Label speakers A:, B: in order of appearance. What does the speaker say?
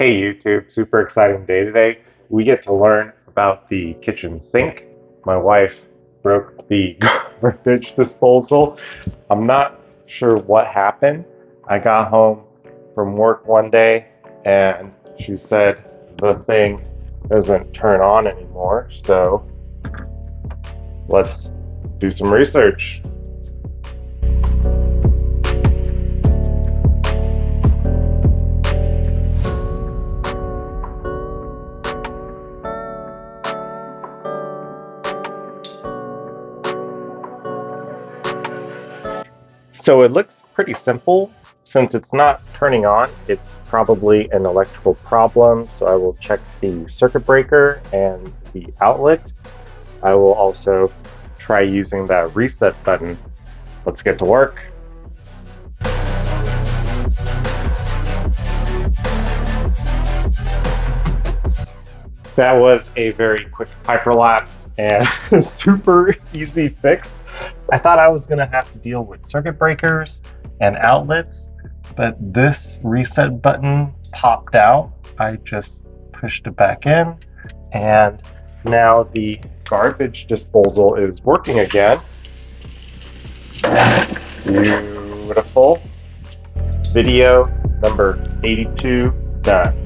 A: Hey YouTube, super exciting day today. We get to learn about the kitchen sink. My wife broke the garbage disposal. I'm not sure what happened. I got home from work one day and she said the thing doesn't turn on anymore. So let's do some research. So it looks pretty simple. Since it's not turning on, it's probably an electrical problem. So I will check the circuit breaker and the outlet. I will also try using that reset button. Let's get to work. That was a very quick hyperlapse and super easy fix. I thought I was gonna have to deal with circuit breakers and outlets, but this reset button popped out. I just pushed it back in, and now the garbage disposal is working again. Beautiful. Video number 82 done.